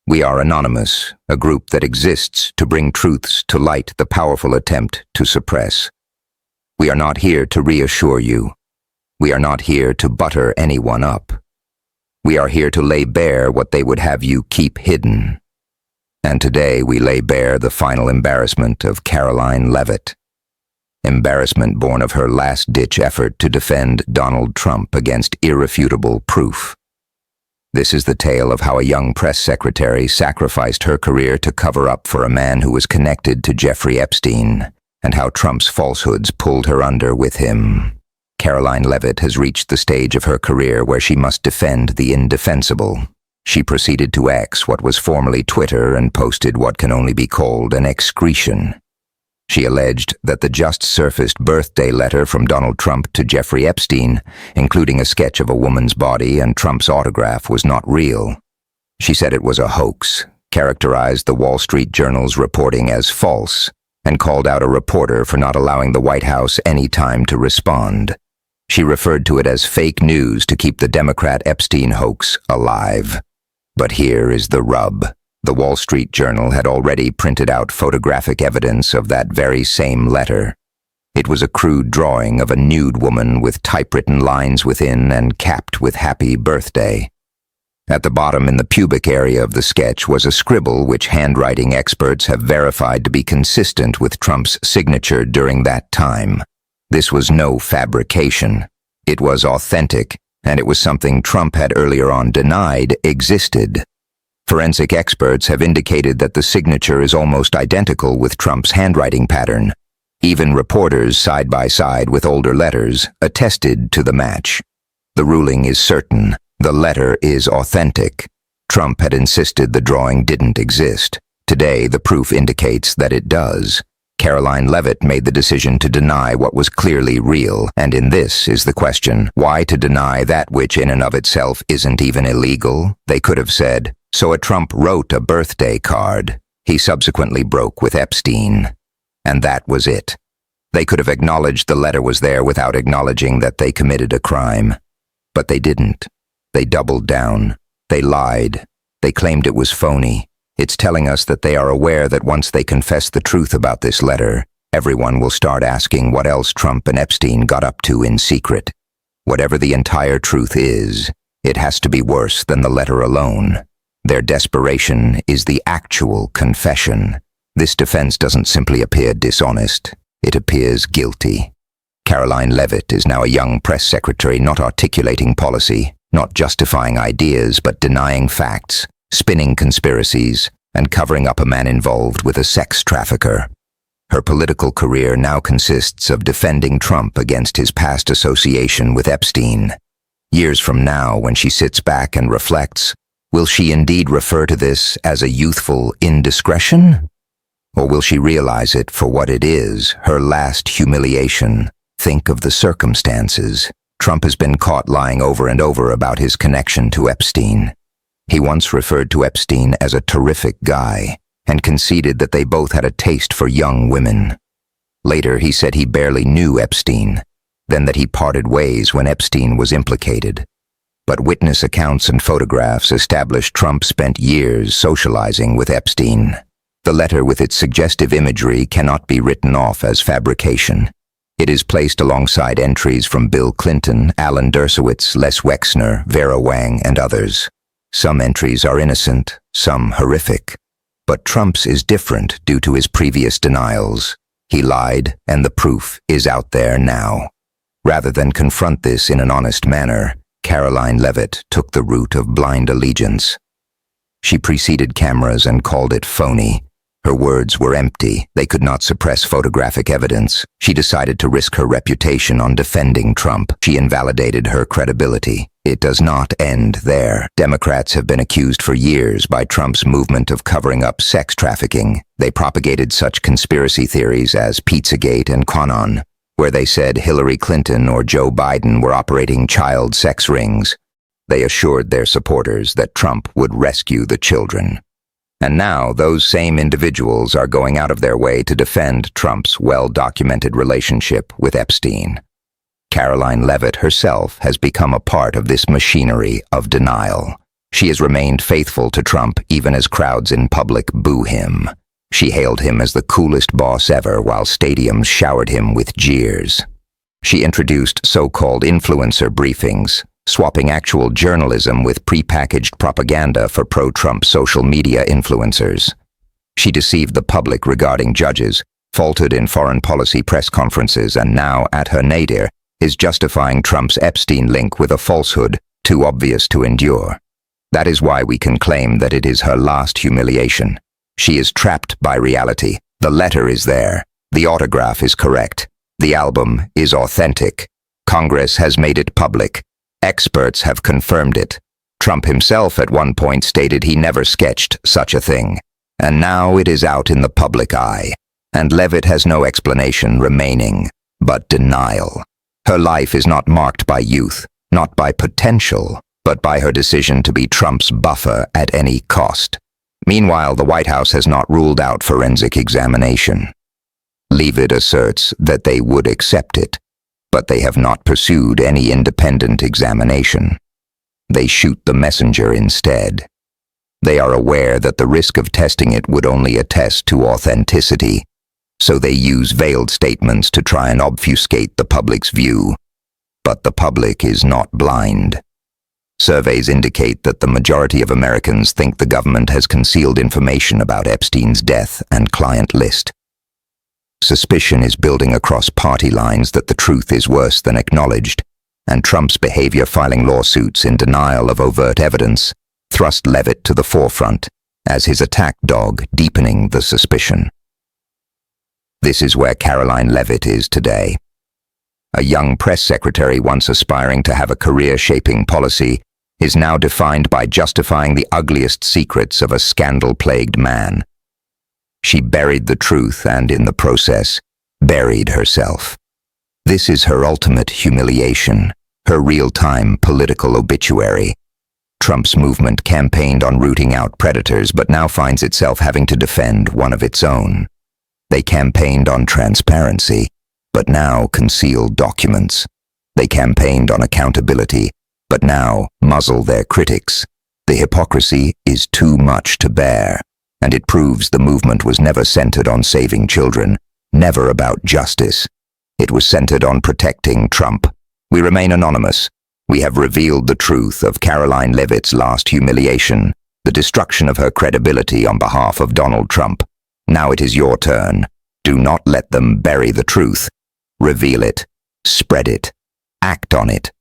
We are anonymous, a group that exists to bring truths to light the powerful attempt to suppress. We are not here to reassure you. We are not here to butter anyone up. We are here to lay bare what they would have you keep hidden. And today we lay bare the final embarrassment of Karoline Leavitt. Embarrassment born of her last-ditch effort to defend Donald Trump against irrefutable proof. This is the tale of how a young press secretary sacrificed her career to cover up for a man who was connected to Jeffrey Epstein, and how Trump's falsehoods pulled her under with him. Karoline Leavitt has reached the stage of her career where she must defend the indefensible. She proceeded to X what was formerly Twitter and posted what can only be called an excretion. She alleged that the just-surfaced birthday letter from Donald Trump to Jeffrey Epstein, including a sketch of a woman's body and Trump's autograph, was not real. She said it was a hoax, characterized the Wall Street Journal's reporting as false, and called out a reporter for not allowing the White House any time to respond. She referred to it as fake news to keep the Democrat Epstein hoax alive. But here is the rub. The Wall Street Journal had already printed out photographic evidence of that very same letter. It was a crude drawing of a nude woman with typewritten lines within and capped with "Happy Birthday." At the bottom in the pubic area of the sketch was a scribble which handwriting experts have verified to be consistent with Trump's signature during that time. This was no fabrication. It was authentic, and it was something Trump had earlier on denied existed. Forensic experts have indicated that the signature is almost identical with Trump's handwriting pattern. Even reporters, side by side with older letters, attested to the match. The ruling is certain. The letter is authentic. Trump had insisted the drawing didn't exist. Today, the proof indicates that it does. Karoline Leavitt made the decision to deny what was clearly real, and in this is the question: why to deny that which in and of itself isn't even illegal? They could have said, "So a Trump wrote a birthday card. He subsequently broke with Epstein." And that was it. They could have acknowledged the letter was there without acknowledging that they committed a crime. But they didn't. They doubled down. They lied. They claimed it was phony. It's telling us that they are aware that once they confess the truth about this letter, everyone will start asking what else Trump and Epstein got up to in secret. Whatever the entire truth is, it has to be worse than the letter alone. Their desperation is the actual confession. This defense doesn't simply appear dishonest, it appears guilty. Karoline Leavitt is now a young press secretary not articulating policy, not justifying ideas, but denying facts, spinning conspiracies, and covering up a man involved with a sex trafficker. Her political career now consists of defending Trump against his past association with Epstein. Years from now, when she sits back and reflects, will she indeed refer to this as a youthful indiscretion? Or will she realize it for what it is, her last humiliation? Think of the circumstances. Trump has been caught lying over and over about his connection to Epstein. He once referred to Epstein as a terrific guy and conceded that they both had a taste for young women. Later, he said he barely knew Epstein, then that he parted ways when Epstein was implicated. But witness accounts and photographs established Trump spent years socializing with Epstein. The letter with its suggestive imagery cannot be written off as fabrication. It is placed alongside entries from Bill Clinton, Alan Dershowitz, Les Wexner, Vera Wang, and others. Some entries are innocent, some horrific. But Trump's is different due to his previous denials. He lied, and the proof is out there now. Rather than confront this in an honest manner, Karoline Leavitt took the route of blind allegiance. She preceded cameras and called it phony. Her words were empty. They could not suppress photographic evidence. She decided to risk her reputation on defending Trump. She invalidated her credibility. It does not end there. Democrats have been accused for years by Trump's movement of covering up sex trafficking. They propagated such conspiracy theories as Pizzagate and QAnon, where they said Hillary Clinton or Joe Biden were operating child sex rings. They assured their supporters that Trump would rescue the children. And now those same individuals are going out of their way to defend Trump's well-documented relationship with Epstein. Karoline Leavitt herself has become a part of this machinery of denial. She has remained faithful to Trump even as crowds in public boo him. She hailed him as the coolest boss ever while stadiums showered him with jeers. She introduced so-called influencer briefings, swapping actual journalism with prepackaged propaganda for pro-Trump social media influencers. She deceived the public regarding judges, faltered in foreign policy press conferences, and now, at her nadir, is justifying Trump's Epstein link with a falsehood too obvious to endure. That is why we can claim that it is her last humiliation. She is trapped by reality. The letter is there. The autograph is correct. The album is authentic. Congress has made it public. Experts have confirmed it. Trump himself at one point stated he never sketched such a thing. And now it is out in the public eye. And Leavitt has no explanation remaining but denial. Her life is not marked by youth, not by potential, but by her decision to be Trump's buffer at any cost. Meanwhile, the White House has not ruled out forensic examination. Leavitt asserts that they would accept it, but they have not pursued any independent examination. They shoot the messenger instead. They are aware that the risk of testing it would only attest to authenticity, so they use veiled statements to try and obfuscate the public's view. But the public is not blind. Surveys indicate that the majority of Americans think the government has concealed information about Epstein's death and client list. Suspicion is building across party lines that the truth is worse than acknowledged, and Trump's behavior filing lawsuits in denial of overt evidence thrust Leavitt to the forefront as his attack dog, deepening the suspicion. This is where Karoline Leavitt is today. A young press secretary once aspiring to have a career-shaping policy is now defined by justifying the ugliest secrets of a scandal-plagued man. She buried the truth and, in the process, buried herself. This is her ultimate humiliation, her real-time political obituary. Trump's movement campaigned on rooting out predators, but now finds itself having to defend one of its own. They campaigned on transparency, but now conceal documents. They campaigned on accountability, but now muzzle their critics. The hypocrisy is too much to bear, and it proves the movement was never centered on saving children, never about justice. It was centered on protecting Trump. We remain anonymous. We have revealed the truth of Karoline Leavitt's last humiliation, the destruction of her credibility on behalf of Donald Trump. Now it is your turn. Do not let them bury the truth. Reveal it. Spread it. Act on it.